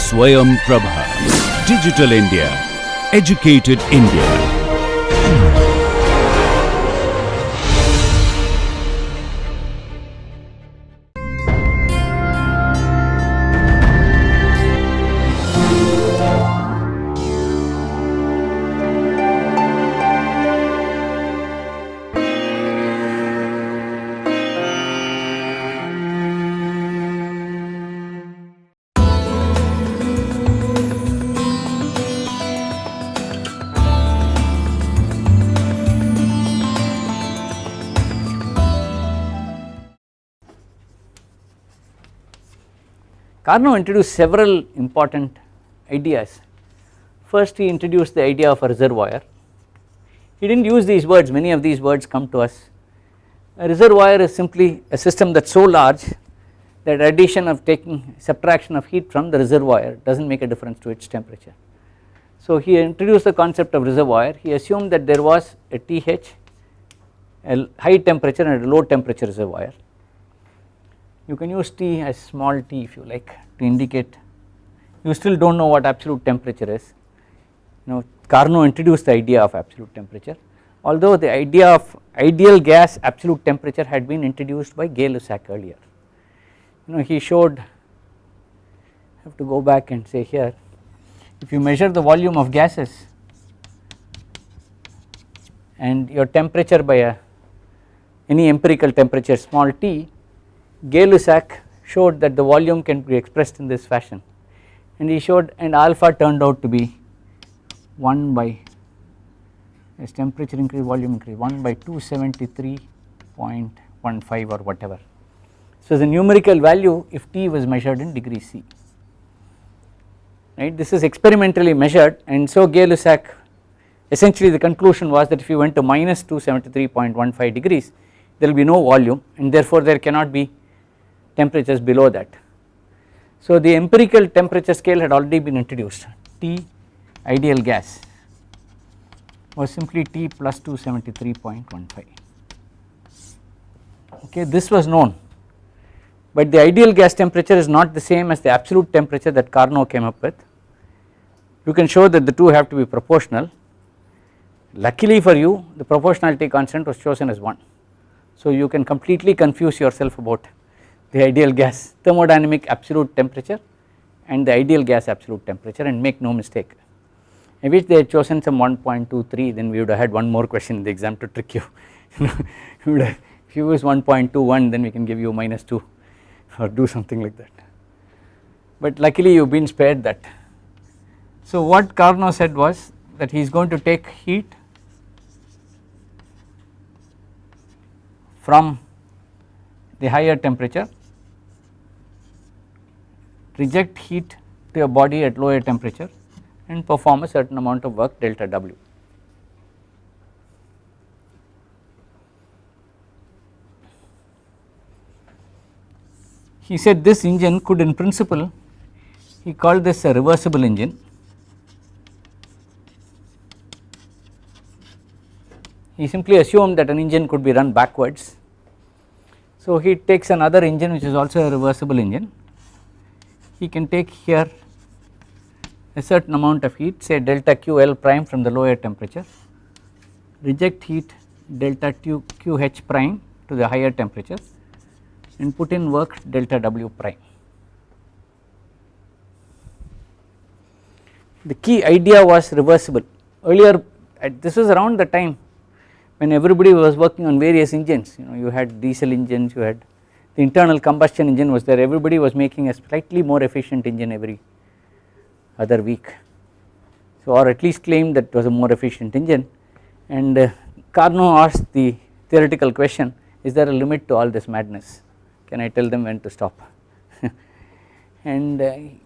Swayam Prabha. Digital India. Educated India. Carnot introduced several important ideas. First, he introduced the idea of a reservoir. He did not use these words, many of these words come to us. A reservoir is simply a system that is so large that addition of subtraction of heat from the reservoir does not make a difference to its temperature. So he introduced the concept of reservoir. He assumed that there was a TH, a high temperature and a low temperature reservoir. You can use T as small t if you like to indicate, you still do not know what absolute temperature is. Carnot introduced the idea of absolute temperature, although the idea of ideal gas absolute temperature had been introduced by Gay-Lussac earlier. He showed, I have to go back and say here, if you measure the volume of gases and your temperature by any empirical temperature small t, Gay-Lussac showed that the volume can be expressed in this fashion, and he showed, and alpha turned out to be 1 by, as temperature increase volume increase, 1 by 273.15 or whatever. So the numerical value if T was measured in degree C, right. This is experimentally measured, and so Gay-Lussac, essentially the conclusion was that if you went to minus 273.15 degrees there will be no volume, and therefore there cannot be temperatures below that. So the empirical temperature scale had already been introduced. T ideal gas was simply T plus 273.15. Okay, this was known, but the ideal gas temperature is not the same as the absolute temperature that Carnot came up with. You can show that the two have to be proportional. Luckily for you, the proportionality constant was chosen as 1, so you can completely confuse yourself about the ideal gas thermodynamic absolute temperature and the ideal gas absolute temperature and make no mistake. I wish they had chosen some 1.23, then we would have had one more question in the exam to trick you. If you use 1.21 then we can give you -2 or do something like that, but luckily you have been spared that. So what Carnot said was that he is going to take heat from the higher temperature, reject heat to a body at lower temperature and perform a certain amount of work delta W. He said this engine could, in principle, he called this a reversible engine. He simply assumed that an engine could be run backwards. So he takes another engine which is also a reversible engine. He can take here a certain amount of heat, say delta QL prime from the lower temperature, reject heat delta QH prime to the higher temperature and put in work delta W prime. The key idea was reversible. Earlier, this was around the time when everybody was working on various engines. You had diesel engines, you had the internal combustion engine was there, everybody was making a slightly more efficient engine every other week, so, or at least claimed that it was a more efficient engine, and Carnot asked the theoretical question, is there a limit to all this madness, can I tell them when to stop? And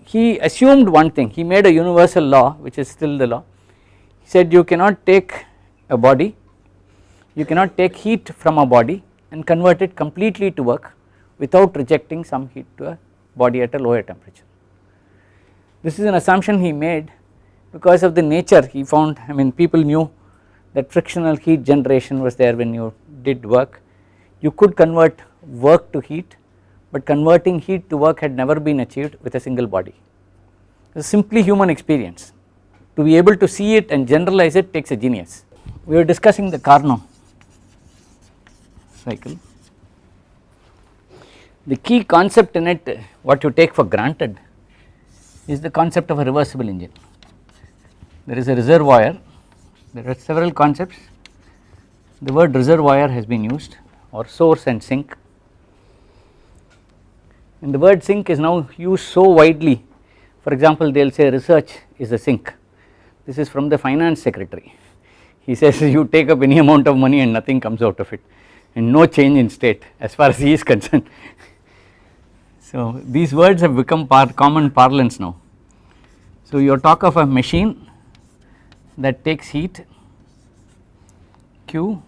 he assumed one thing, he made a universal law which is still the law. He said you cannot take a body, you cannot take heat from a body and convert it completely to work without rejecting some heat to a body at a lower temperature. This is an assumption he made because of the nature he found. I mean, people knew that frictional heat generation was there when you did work. You could convert work to heat, but converting heat to work had never been achieved with a single body. It's simply human experience. To be able to see it and generalize it takes a genius. We were discussing the Carnot cycle. The key concept in it, what you take for granted, is the concept of a reversible engine. There is a reservoir, there are several concepts. The word reservoir has been used, or source and sink, and the word sink is now used so widely. For example, they will say research is a sink. This is from the finance secretary. He says you take up any amount of money and nothing comes out of it, and no change in state as far as he is concerned. So these words have become common parlance now. So you talk of a machine that takes heat Q,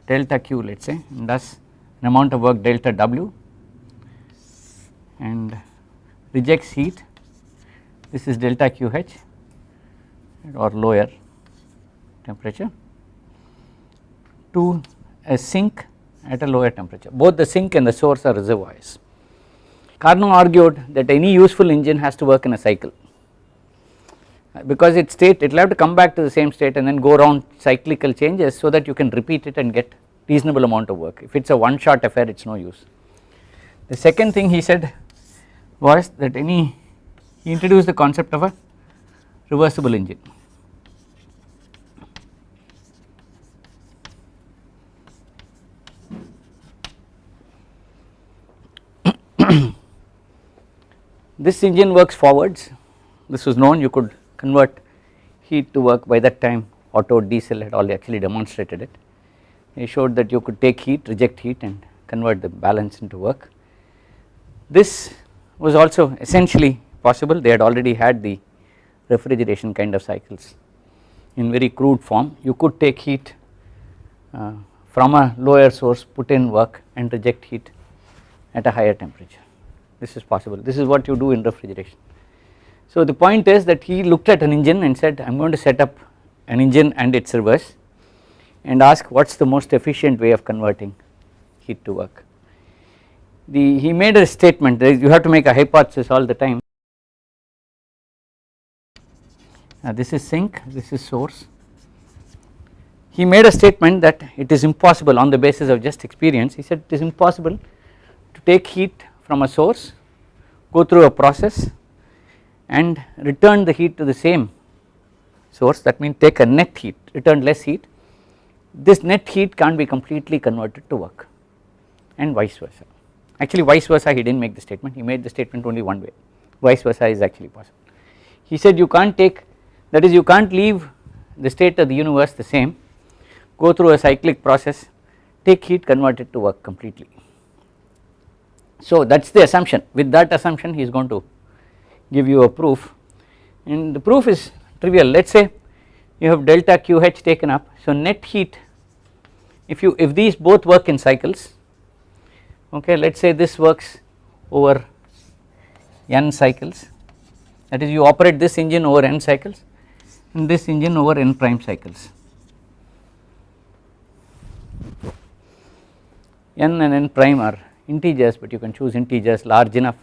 delta Q, let us say, and does an amount of work delta W and rejects heat. This is delta QH or lower temperature to a sink at a lower temperature. Both the sink and the source are reservoirs. Carnot argued that any useful engine has to work in a cycle, because its state, it will have to come back to the same state and then go around cyclical changes so that you can repeat it and get reasonable amount of work. If it is a one shot affair, it is no use. The second thing he said was that he introduced the concept of a reversible engine. This engine works forwards. This was known, you could convert heat to work. By that time Otto, Diesel had all actually demonstrated it. He showed that you could take heat, reject heat and convert the balance into work. This was also essentially possible. They had already had the refrigeration kind of cycles in very crude form. You could take heat from a lower source, put in work and reject heat at a higher temperature. This is possible. This is what you do in refrigeration. So the point is that he looked at an engine and said, I am going to set up an engine and its reverse and ask what is the most efficient way of converting heat to work. He made a statement, you have to make a hypothesis all the time. This is sink, this is source. He made a statement that it is impossible on the basis of just experience. He said it is impossible to take heat from a source, go through a process and return the heat to the same source. That means take a net heat, return less heat. This net heat can't be completely converted to work, and vice versa. Actually vice versa he did not make the statement, he made the statement only one way. Vice versa is actually possible. He said you can't take, that is you can't leave the state of the universe the same, go through a cyclic process, take heat, convert it to work completely. So that is the assumption. With that assumption he is going to give you a proof, and the proof is trivial. Let us say you have delta QH taken up, so net heat, if these both work in cycles, okay, let us say this works over n cycles, that is you operate this engine over n cycles and this engine over n prime cycles. N and n prime are integers, but you can choose integers large enough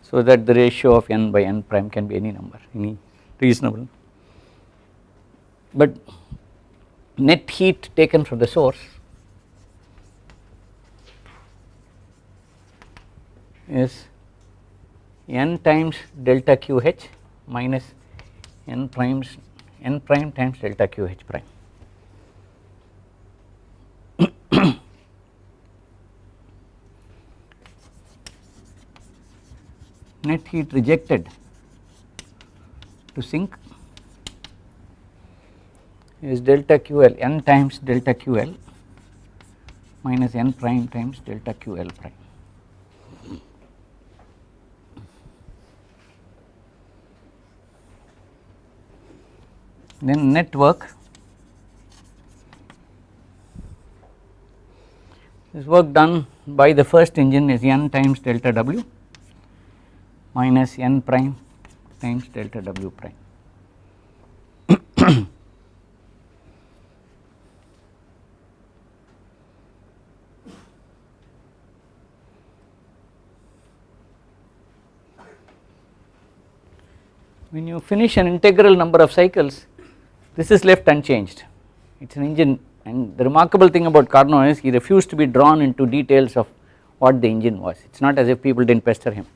so that the ratio of n by n prime can be any number, any reasonable. But net heat taken from the source is n times delta QH minus n prime times delta QH prime. Net heat rejected to sink is delta QL, n times delta QL minus n prime times delta QL prime. Then net work, this work done by the first engine is n times delta W minus n prime times delta W prime. when you finish an integral number of cycles, this is left unchanged. It is an engine, and the remarkable thing about Carnot is he refused to be drawn into details of what the engine was. It is not as if people did not pester him.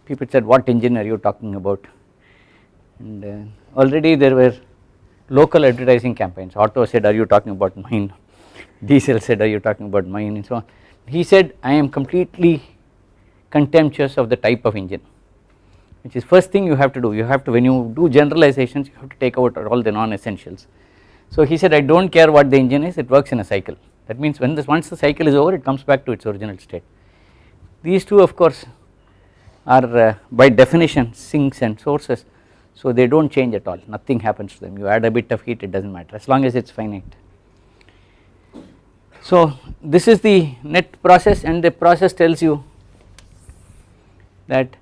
People said, what engine are you talking about? And already there were local advertising campaigns. Auto said, are you talking about mine? Diesel said, are you talking about mine, and so on. He said, I am completely contemptuous of the type of engine, which is first thing you have to do. You have to, when you do generalizations, you have to take out all the non-essentials. So he said, I do not care what the engine is, it works in a cycle. That means when once the cycle is over, it comes back to its original state. These two of course are by definition sinks and sources, so they do not change at all, nothing happens to them. You add a bit of heat, it does not matter as long as it is finite. So this is the net process, and the process tells you that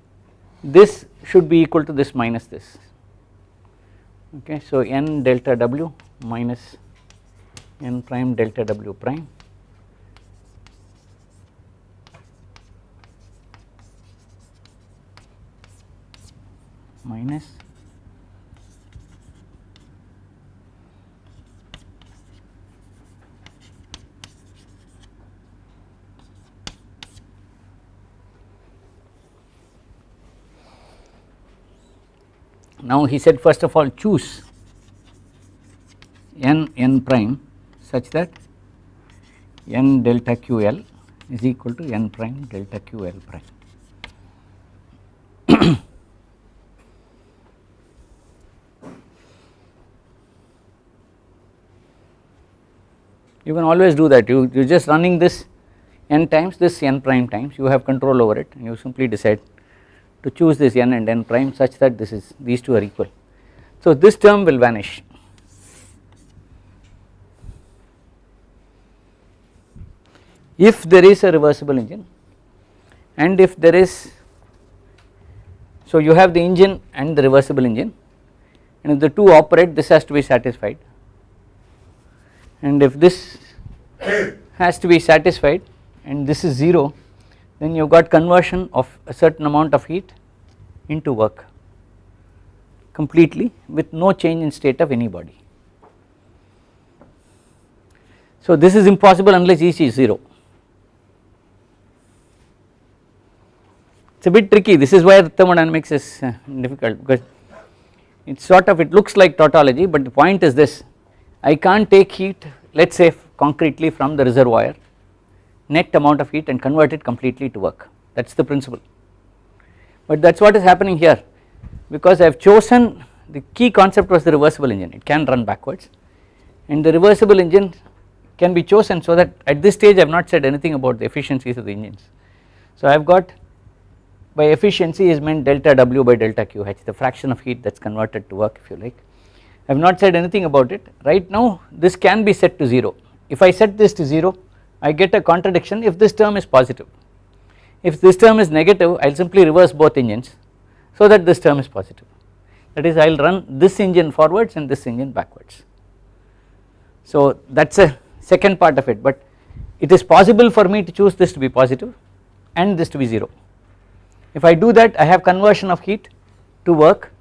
this should be equal to this minus this, okay. So n delta W minus n prime delta W prime minus now he said first of all choose n prime such that n delta QL is equal to n prime delta QL prime. You can always do that, you just running this n times, this n prime times, you have control over it, and you simply decide to choose this n and n prime such that these two are equal. So this term will vanish. If there is a reversible engine, and if there is, so you have the engine and the reversible engine, and if the two operate, this has to be satisfied, and if this has to be satisfied and this is 0, then you have got conversion of a certain amount of heat into work completely with no change in state of any body. So this is impossible unless EC is 0. It is a bit tricky, this is why thermodynamics is difficult, because it sort of, it looks like tautology, but the point is this: I can't take heat, let us say concretely, from the reservoir, net amount of heat, and convert it completely to work. That is the principle, but that is what is happening here, because I have chosen, the key concept was the reversible engine, it can run backwards, and the reversible engine can be chosen so that at this stage I have not said anything about the efficiencies of the engines. So I have got, by efficiency is meant delta W by delta QH, the fraction of heat that is converted to work, if you like. I have not said anything about it. Right now this can be set to 0. If I set this to 0, I get a contradiction if this term is positive. If this term is negative, I will simply reverse both engines so that this term is positive. That is, I will run this engine forwards and this engine backwards. So that is a second part of it, but it is possible for me to choose this to be positive and this to be 0. If I do that, I have conversion of heat to work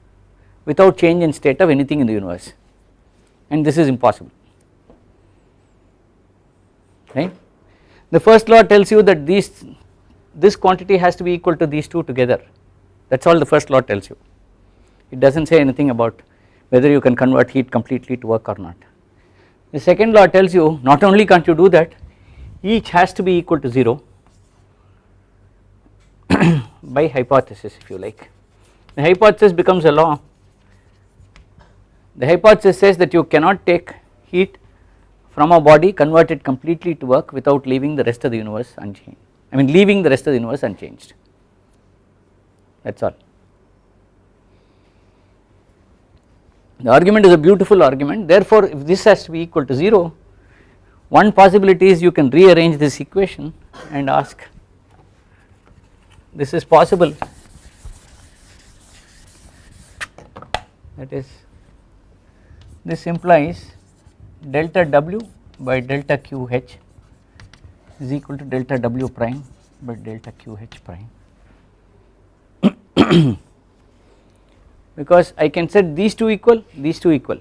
without change in state of anything in the universe, and this is impossible, right. The first law tells you that this quantity has to be equal to these two together, that is all the first law tells you. It does not say anything about whether you can convert heat completely to work or not. The second law tells you not only can't you do that, each has to be equal to 0 by hypothesis, if you like. The hypothesis becomes a law. The hypothesis says that you cannot take heat from a body, convert it completely to work without leaving the rest of the universe unchanged, leaving the rest of the universe unchanged, that is all. The argument is a beautiful argument. Therefore if this has to be equal to 0, one possibility is you can rearrange this equation and ask, this is possible, that is, this implies delta W by delta QH is equal to delta W prime by delta QH prime because I can set these two equal, these two equal.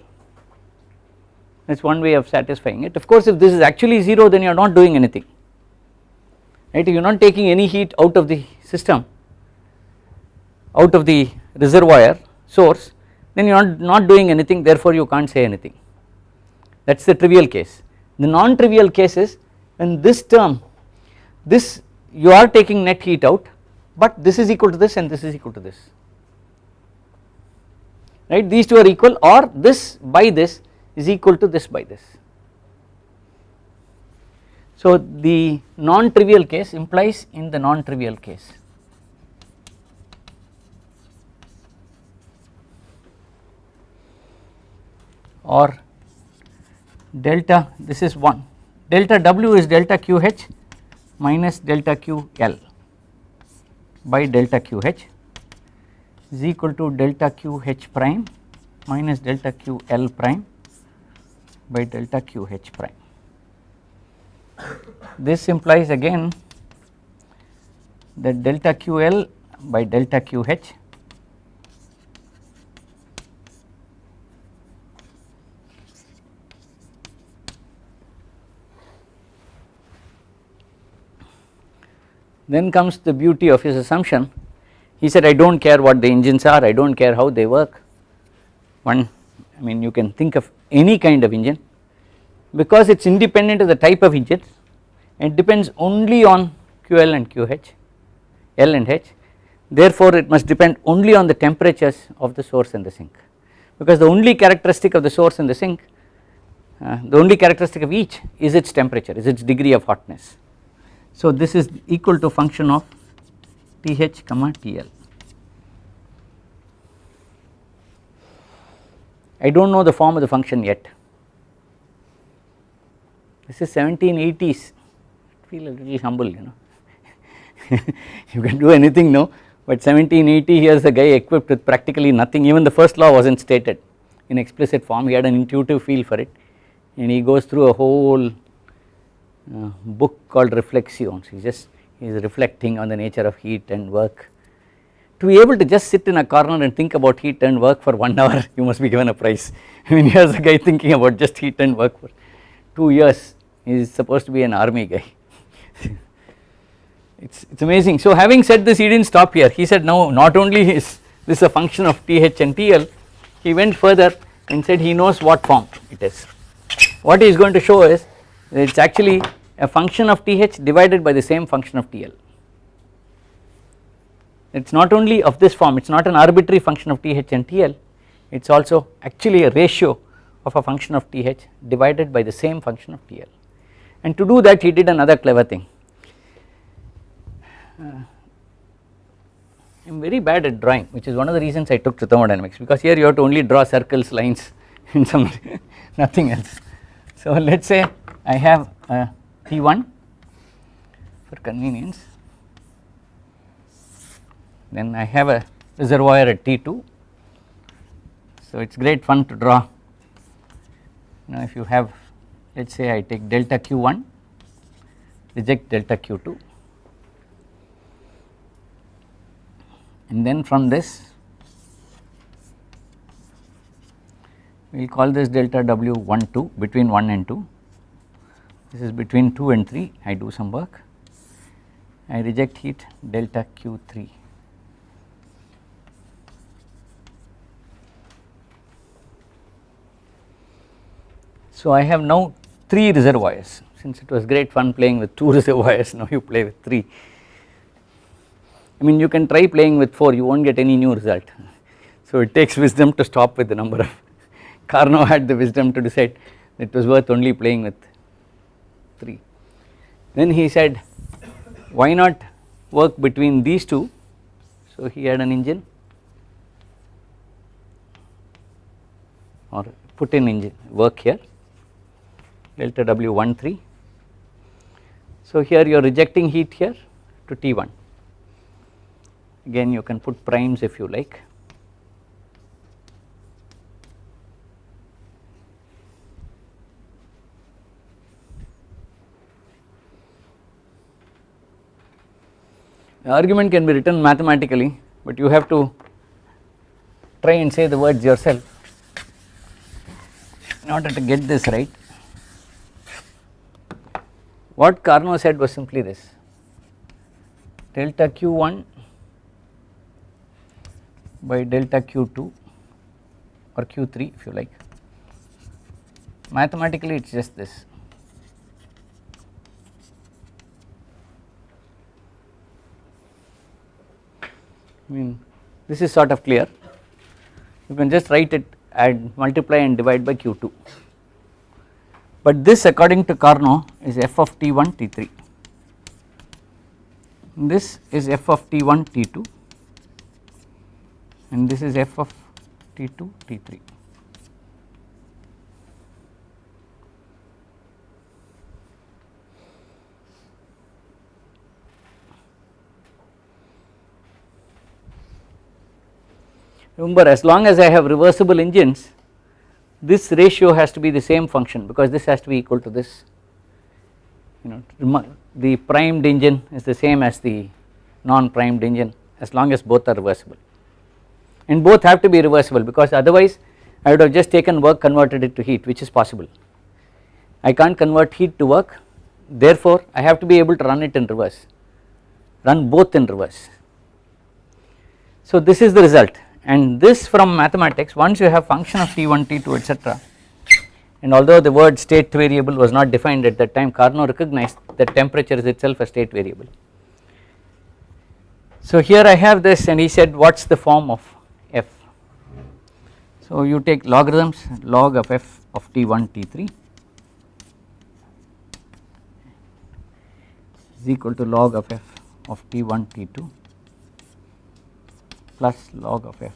That is one way of satisfying it. Of course if this is actually 0 then you are not doing anything, right, you are not taking any heat out of the system, out of the reservoir source, then you are not doing anything, therefore you can't say anything. That is the trivial case. The non-trivial case is when this term, this you are taking net heat out, but this is equal to this and this is equal to this, right, these two are equal, or this by this is equal to this by this. So the non-trivial case implies in the non-trivial case. Or delta, this is 1, delta W is delta QH minus delta QL by delta QH is equal to delta QH prime minus delta QL prime by delta QH prime. This implies again that delta QL by delta QH then comes the beauty of his assumption. He said I do not care what the engines are, I do not care how they work. One, I mean you can think of any kind of engine, because it is independent of the type of engine, and it depends only on QL and QH, L and H, therefore it must depend only on the temperatures of the source and the sink, because the only characteristic of the source and the sink, the only characteristic of each is its temperature, is its degree of hotness. So this is equal to function of TH comma TL. I do not know the form of the function yet. This is 1780s, feel a little humble, you know. You can do anything now, but 1780 here is a guy equipped with practically nothing, even the first law was not stated in explicit form, he had an intuitive feel for it, and he goes through a whole book called Reflexions. He is reflecting on the nature of heat and work. To be able to just sit in a corner and think about heat and work for 1 hour, you must be given a prize. I mean here is a guy thinking about just heat and work for 2 years, he is supposed to be an army guy. It's amazing. So having said this, he did not stop here, he said now not only is this a function of TH and TL, he went further and said he knows what form it is. What he is going to show is that it is actually a function of TH divided by the same function of TL. It is not only of this form, it is not an arbitrary function of TH and TL, it is also actually a ratio of a function of TH divided by the same function of TL. And to do that he did another clever thing. I am very bad at drawing, which is one of the reasons I took to thermodynamics, because here you have to only draw circles, lines and some nothing else. So let us say I have a T1 for convenience, then I have a reservoir at T2, so it is great fun to draw. Now if you have, let us say I take delta Q1, reject delta Q2, and then from this we will call this delta W1 2, between 1 and 2, this is between 2 and 3, I do some work, I reject heat delta Q3. So I have now 3 reservoirs, since it was great fun playing with 2 reservoirs, now you play with 3. I mean you can try playing with 4, you will not get any new result. So it takes wisdom to stop with the number of, Carnot had the wisdom to decide it was worth only playing with 3. Then he said why not work between these two, so he had an engine, or put in engine work here delta W13, so here you are rejecting heat here to T1, again you can put primes if you like. The argument can be written mathematically, but you have to try and say the words yourself in order to get this right. What Carnot said was simply this: delta Q1 by delta Q2 or Q3 if you like. Mathematically it is just this. I mean, this is sort of clear. You can just write it, add, multiply and divide by Q2. But this according to Carnot is f of T1 T3. This is f of T1 T2 and this is f of T2 T3. Remember, as long as I have reversible engines, this ratio has to be the same function because this has to be equal to this. You know, the primed engine is the same as the non-primed engine as long as both are reversible, and both have to be reversible because otherwise I would have just taken work, converted it to heat, which is possible. I can't convert heat to work, therefore I have to be able to run it in reverse, run both in reverse. So this is the result. And this from mathematics, once you have function of T1, T2 etc., and although the word state variable was not defined at that time, Carnot recognized that temperature is itself a state variable. So here I have this, and he said what is the form of f. So you take logarithms, log of f of T1 T3 is equal to log of f of T1 T2 plus log of f.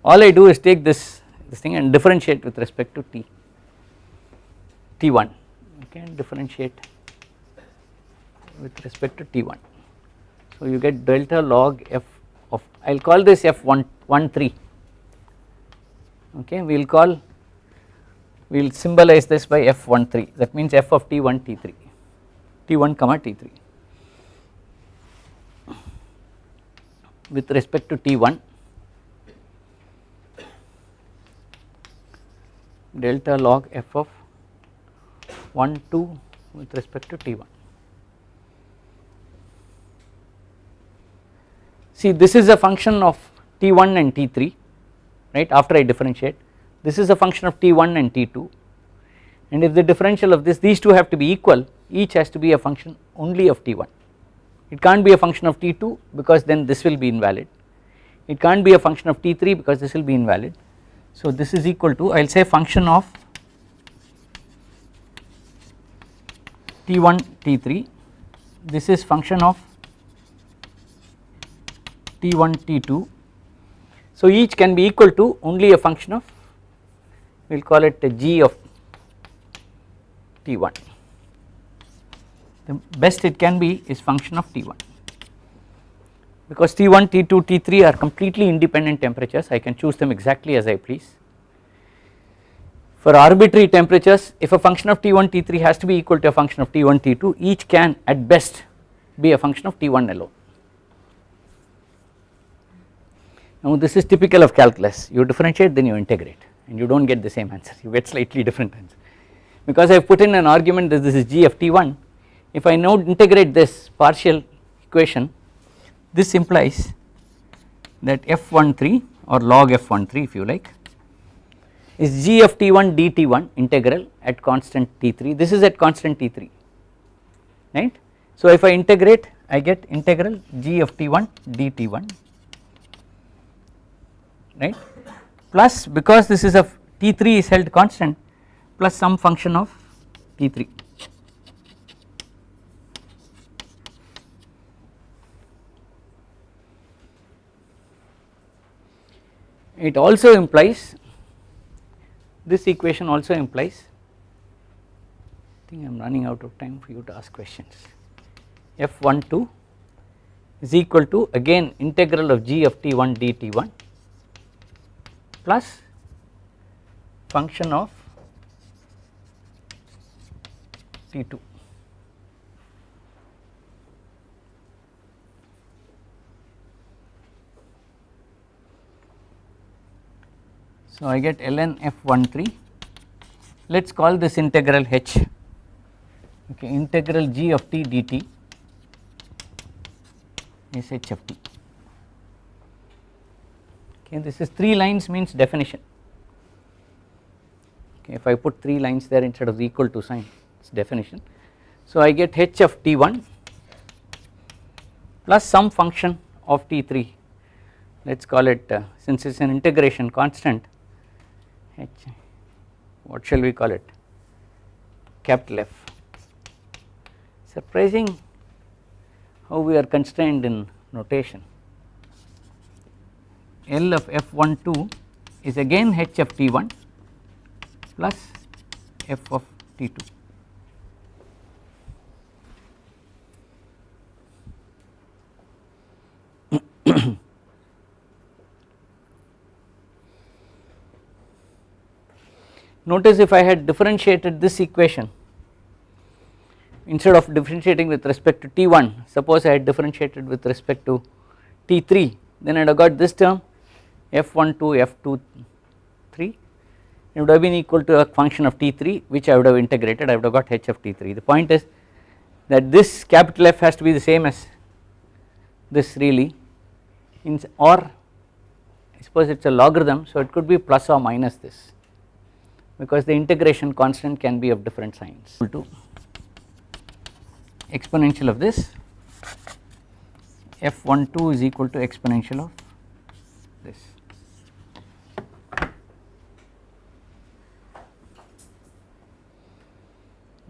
All I do is take this thing and differentiate with respect to T1, okay, differentiate with respect to T1. So you get delta log f of, I will call this f13, okay, we will symbolize this by f13, that means f of T1 T3, T1 comma T3 with respect to T1, delta log f of 1 2 with respect to T1. See, this is a function of T1 and T3, right, after I differentiate. This is a function of T1 and T2, and if the differential of this, these two have to be equal, each has to be a function only of T1. It can't be a function of T2 because then this will be invalid. It can't be a function of T3 because this will be invalid. So this is equal to, I will say function of T1 T3, this is function of T1 T2. So each can be equal to only a function of, we will call it a g of T1. The best it can be is function of T1 because T1, T2, T3 are completely independent temperatures. I can choose them exactly as I please. For arbitrary temperatures, if a function of T1, T3 has to be equal to a function of T1, T2, each can at best be a function of T1 alone. Now this is typical of calculus, you differentiate then you integrate and you do not get the same answer, you get slightly different answer because I have put in an argument that this is g of T1. If I now integrate this partial equation, this implies that f13 or log f13 if you like is g of T1 dt1 integral at constant T3, this is at constant T3, right. So if I integrate, I get integral g of T1 dt1, right, plus because this is a T3 is held constant plus some function of T3. It also implies, this equation also implies, I think I am running out of time for you to ask questions, f12 is equal to again integral of g of T1 dt1 plus function of T2. So I get ln f13, let us call this integral h, okay, integral g of t dt is h of t. Okay, this is 3 lines means definition. Okay, if I put 3 lines there instead of the equal to sign, it's definition. So I get h of t1 plus some function of t3, let us call it since it is an integration constant h, what shall we call it, capital F. Surprising how we are constrained in notation. L of f12 is again h of t1 plus f of t2. Notice if I had differentiated this equation, instead of differentiating with respect to t1, suppose I had differentiated with respect to t3, then I would have got this term f12 f23, it would have been equal to a function of t3 which I would have integrated, I would have got h of t3. The point is that this capital F has to be the same as this really, or I suppose it is a logarithm, so it could be plus or minus this, because the integration constant can be of different signs. Equal to exponential of this f12 is equal to exponential of this.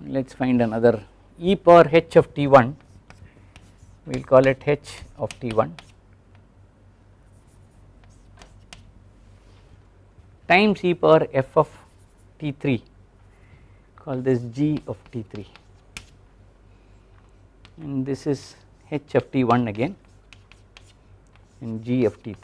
Let us find another e power h of t1, we will call it h of t1 times e power f of t3, call this g of t3, and this is h of t1 again and g of t2.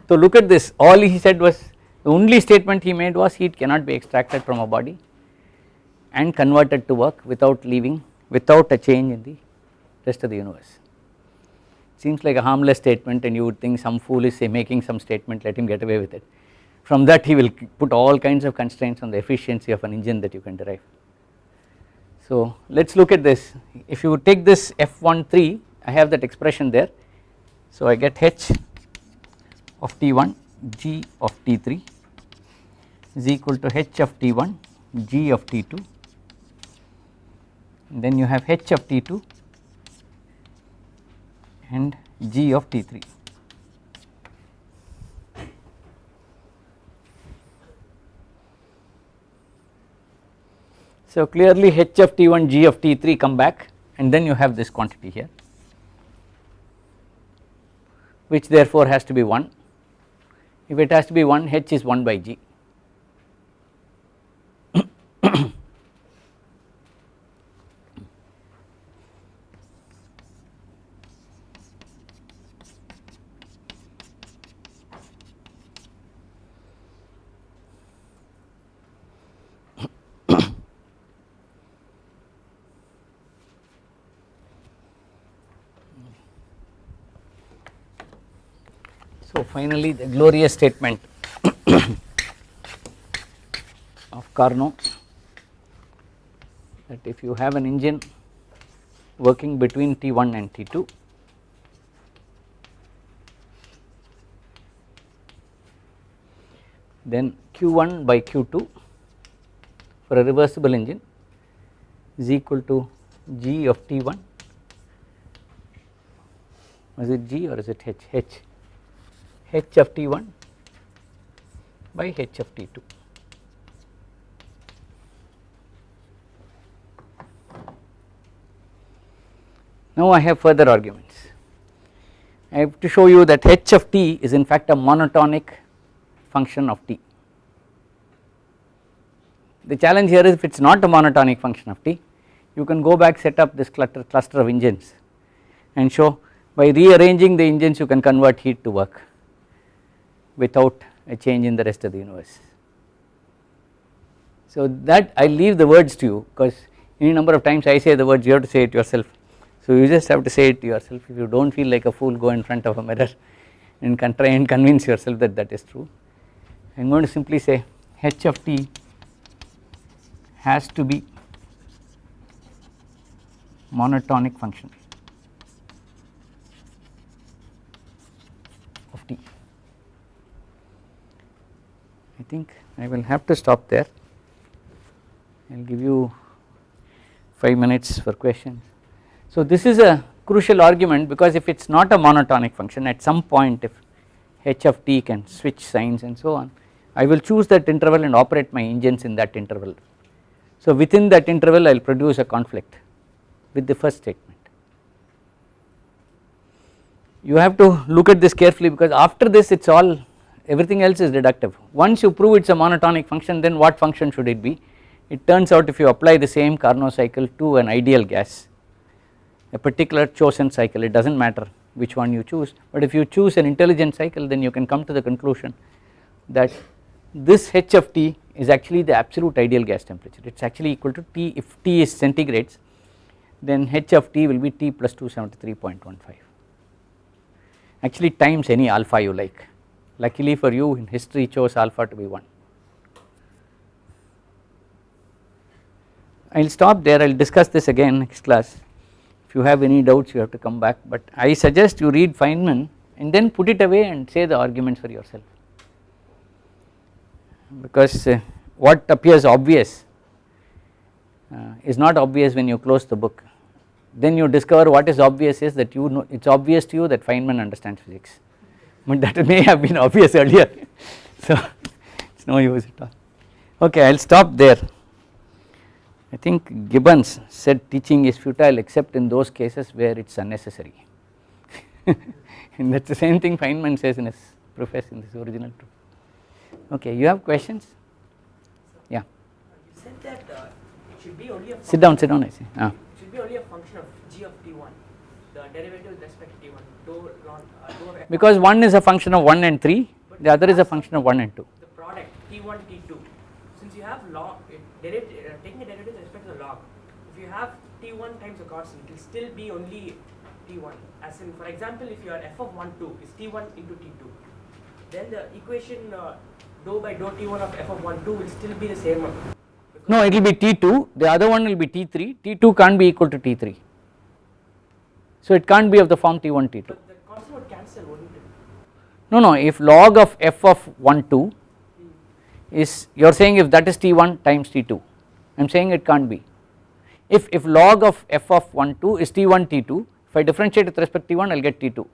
So look at this, all he said was, the only statement he made was heat cannot be extracted from a body and converted to work without a change in the rest of the universe. It seems like a harmless statement and you would think some fool is making some statement, let him get away with it. From that he will put all kinds of constraints on the efficiency of an engine that you can derive. So let us look at this, if you take this f13, I have that expression there, so I get h of t1 g of t3 is equal to h of t1 g of t2, and then you have h of t2 and g of t3. So clearly h of t1 g of t3 come back, and then you have this quantity here, which therefore has to be 1. If it has to be 1, h is 1 by g. So finally the glorious statement of Carnot, that if you have an engine working between T1 and T2, then Q1 by Q2 for a reversible engine is equal to G of T1, is it G or is it H? H of T1 by H of T2. Now I have further arguments. I have to show you that H of T is in fact a monotonic function of T. The challenge here is, if it is not a monotonic function of T, you can go back, set up this cluster of engines and show by rearranging the engines you can convert heat to work without a change in the rest of the universe. So that I leave the words to you, because any number of times I say the words, you have to say it yourself. So you just have to say it to yourself. If you do not feel like a fool, go in front of a mirror and try and convince yourself that that is true. I am going to simply say h of t has to be monotonic function of t. I think I will have to stop there. I will give you 5 minutes for questions. So this is a crucial argument, because if it is not a monotonic function, at some point if h of t can switch signs and so on, I will choose that interval and operate my engines in that interval. So within that interval I will produce a conflict with the first statement. You have to look at this carefully, because after this it is all, everything else is deductive. Once you prove it is a monotonic function, then what function should it be? It turns out if you apply the same Carnot cycle to an ideal gas, a particular chosen cycle, it does not matter which one you choose, but if you choose an intelligent cycle, then you can come to the conclusion that this h of t is actually the absolute ideal gas temperature. It is actually equal to T, if T is centigrades, then h of t will be T plus 273.15, actually times any alpha you like. Luckily for you, in history chose alpha to be 1. I will stop there. I will discuss this again next class. If you have any doubts, you have to come back, but I suggest you read Feynman and then put it away and say the arguments for yourself, because what appears obvious is not obvious when you close the book. Then you discover what is obvious is that you know, it is obvious to you that Feynman understands physics, but that may have been obvious earlier. So it is no use at all. Okay, I will stop there. I think Gibbons said teaching is futile except in those cases where it is unnecessary. And that is the same thing Feynman says in his preface in this original truth. Okay, you have questions? Yeah. You said that it should be only a sit down I see. It should be only a function of g of t1, the derivative with respect to t1, though not f. Because one is a function of 1 and 3, But the other is a function of 1 and 2. The product t1 t2, since you have log, taking a derivative with respect to the log, if you have t1 times a constant, it will still be only t1. As in, for example, if your f of 1 2 is t1 into t2, then the equation dou by dou t1 of f of 1 2 will still be the same one. No, it will be T2, the other one will be T3, T2 can't be equal to T3. So it can't be of the form T1 T2. But the constant would cancel, wouldn't it? No, if log of f of 1 2 is, you are saying if that is T1 times T2, I am saying it can't be. If log of f of 1 2 is T1 T2, if I differentiate with respect to T1 I will get T2,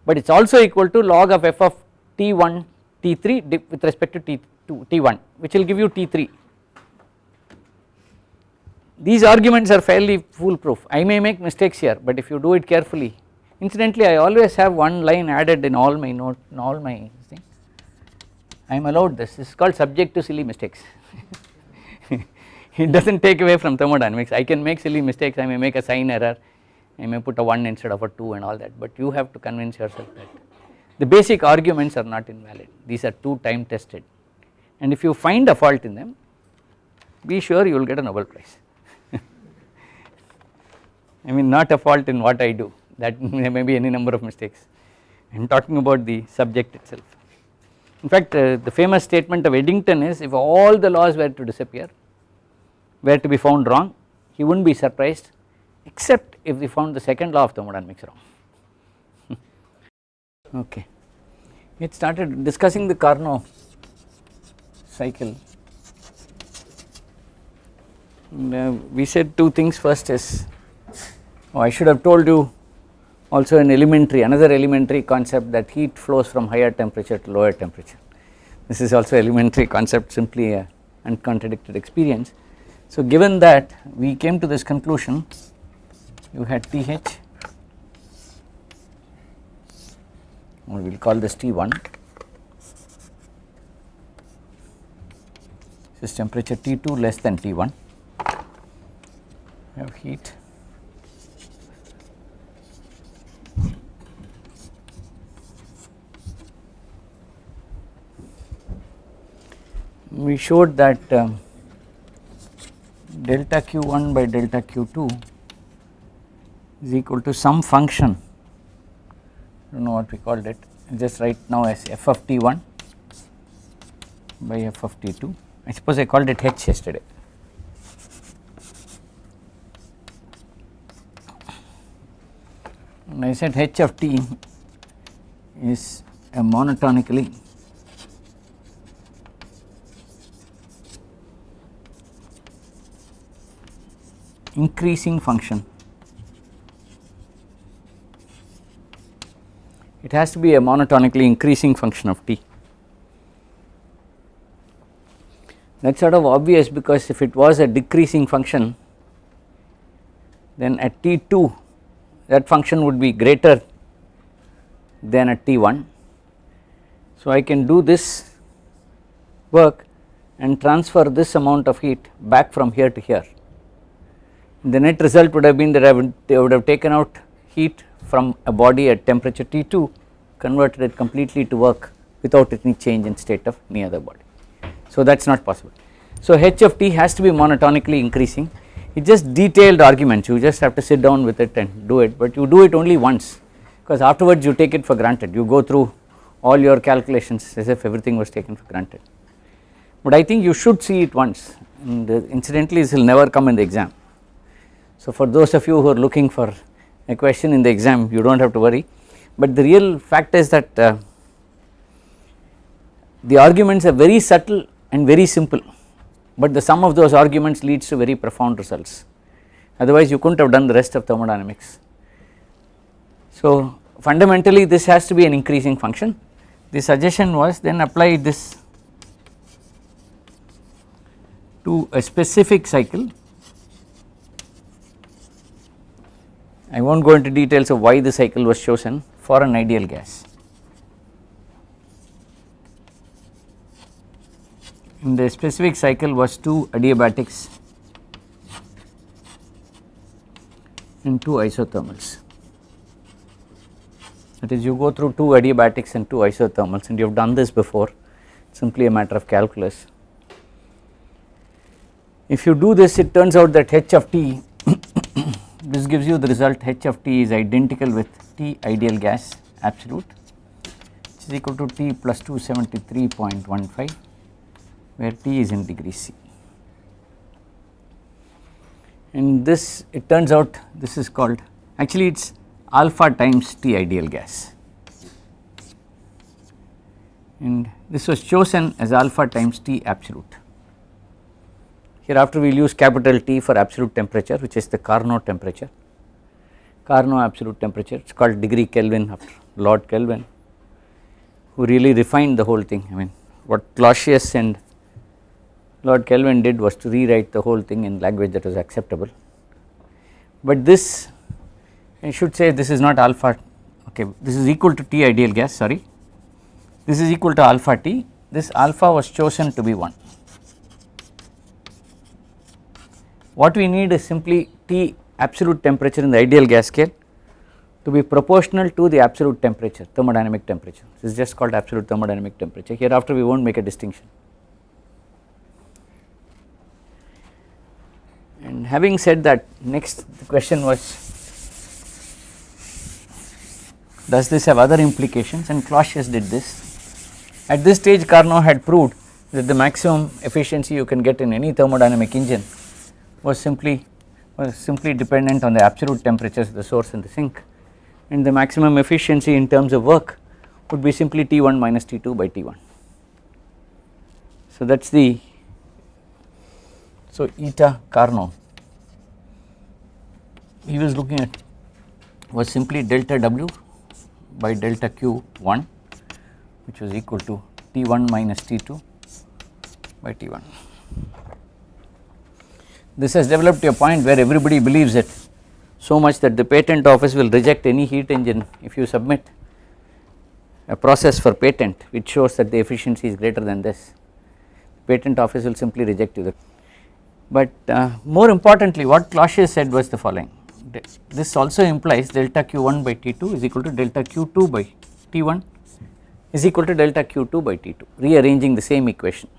but it is also equal to log of f of T1 T3 with respect to T1, which will give you T3. These arguments are fairly foolproof. I may make mistakes here, but if you do it carefully, incidentally I always have one line added in all my note, in all my things. I am allowed this is called subject to silly mistakes. It does not take away from thermodynamics. I can make silly mistakes, I may make a sign error, I may put a 1 instead of a 2 and all that, but you have to convince yourself that the basic arguments are not invalid. These are too time tested, and if you find a fault in them, be sure you will get a Nobel Prize. I mean, not a fault in what I do, that there may be any number of mistakes. I am talking about the subject itself. In fact, the famous statement of Eddington is, if all the laws were to disappear, were to be found wrong, he would not be surprised, except if we found the second law of thermodynamics wrong. Okay, it started discussing the Carnot cycle. And, we said two things. First is, I should have told you also another elementary concept, that heat flows from higher temperature to lower temperature. This is also elementary concept, simply a uncontradicted experience. So given that, we came to this conclusion, you had TH, or we will call this T1, this is temperature T2 less than T1, we have heat we showed that delta q1 by delta q2 is equal to some function, I do not know what we called it, just write now as f of t1 by f of t2. I suppose I called it h yesterday. And I said h of t is a monotonically increasing function. It has to be a monotonically increasing function of t. That is sort of obvious, because if it was a decreasing function, then at t2 that function would be greater than at t1. So I can do this work and transfer this amount of heat back from here to here. The net result would have been that I would have taken out heat from a body at temperature T2, converted it completely to work without any change in state of any other body. So that is not possible. So h of t has to be monotonically increasing. It is just detailed arguments, you just have to sit down with it and do it, but you do it only once, because afterwards you take it for granted. You go through all your calculations as if everything was taken for granted. But I think you should see it once, and incidentally this will never come in the exam. So for those of you who are looking for a question in the exam, you do not have to worry, but the real fact is that the arguments are very subtle and very simple, but the sum of those arguments leads to very profound results. Otherwise you could not have done the rest of thermodynamics. So fundamentally this has to be an increasing function. The suggestion was then apply this to a specific cycle. I will not go into details of why the cycle was chosen for an ideal gas. In the specific cycle was 2 adiabatics and 2 isothermals. That is, you go through 2 adiabatics and 2 isothermals, and you have done this before, simply a matter of calculus. If you do this, it turns out that h of t this gives you the result h of t is identical with T ideal gas absolute, which is equal to T plus 273.15, where T is in degrees C. And this, it turns out this is called, actually it is alpha times T ideal gas, and this was chosen as alpha times T absolute. Hereafter we will use capital T for absolute temperature, which is the Carnot temperature, Carnot absolute temperature. It is called degree Kelvin after Lord Kelvin, who really refined the whole thing. I mean, what Clausius and Lord Kelvin did was to rewrite the whole thing in language that was acceptable. But this, I should say, this is not alpha, okay, this is equal to T ideal gas, sorry, this is equal to alpha T. This alpha was chosen to be 1. What we need is simply T absolute temperature in the ideal gas scale to be proportional to the absolute temperature, thermodynamic temperature. This is just called absolute thermodynamic temperature. Hereafter we will not make a distinction. And having said that, next the question was, does this have other implications? And Clausius did this. At this stage Carnot had proved that the maximum efficiency you can get in any thermodynamic engine was simply dependent on the absolute temperatures of the source and the sink, and the maximum efficiency in terms of work would be simply T1 minus T2 by T1. So that is the, so eta Carnot he was looking at was simply delta W by delta Q1, which was equal to T1 minus T2 by T1. This has developed to a point where everybody believes it so much that the patent office will reject any heat engine if you submit a process for patent which shows that the efficiency is greater than this. The patent office will simply reject you. But more importantly, what Clausius said was the following: this also implies delta Q1 by T2 is equal to delta Q2 by T1 is equal to delta Q2 by T2, rearranging the same equation.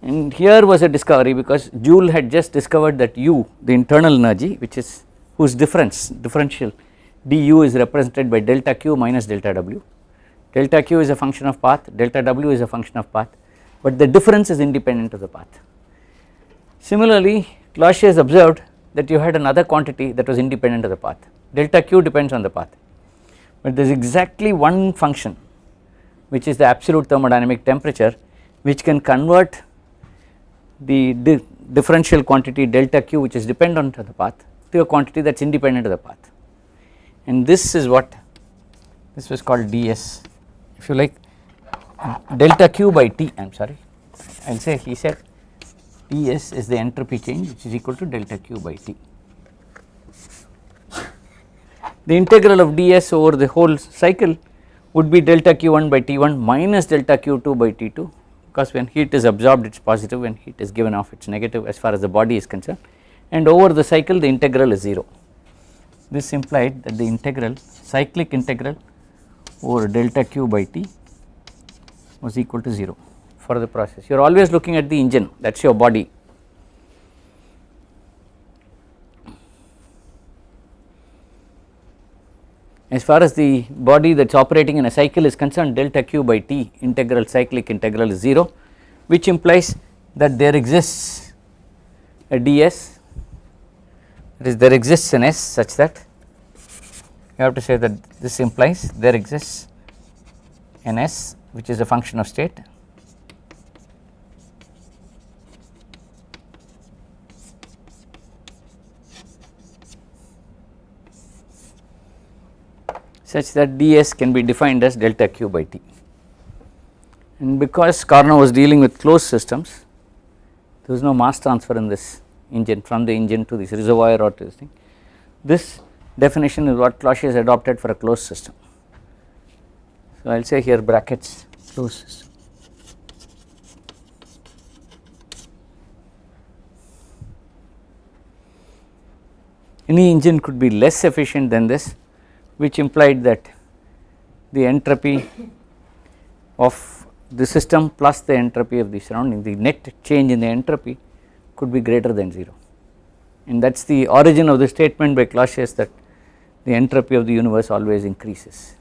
And here was a discovery, because Joule had just discovered that U, the internal energy, which is whose differential du is represented by delta q minus delta w. Delta q is a function of path, delta w is a function of path, but the difference is independent of the path. Similarly, Clausius observed that you had another quantity that was independent of the path. Delta q depends on the path, but there is exactly one function, which is the absolute thermodynamic temperature, which can convert the differential quantity delta q, which is dependent on the path, to a quantity that is independent of the path. And this is what this was called ds, if you like, delta q by T. I am sorry, I will say, he said ds is the entropy change, which is equal to delta q by T. The integral of ds over the whole cycle would be delta q1 by T1 minus delta q2 by T2, because when heat is absorbed it is positive, when heat is given off it is negative as far as the body is concerned, and over the cycle the integral is 0. This implied that the integral, cyclic integral over delta q by T was equal to 0 for the process. You are always looking at the engine, that is your body. As far as the body that is operating in a cycle is concerned, delta q by T integral, cyclic integral is 0, which implies that there exists a ds, that is there exists an S such that you have to say that this implies there exists an S which is a function of state, such that ds can be defined as delta q by T. And because Carnot was dealing with closed systems, there was no mass transfer in this engine, from the engine to this reservoir or to this thing. This definition is what Clausius adopted for a closed system. So I will say here brackets closed system. Any engine could be less efficient than this, which implied that the entropy of the system plus the entropy of the surrounding, the net change in the entropy could be greater than 0, and that is the origin of the statement by Clausius that the entropy of the universe always increases.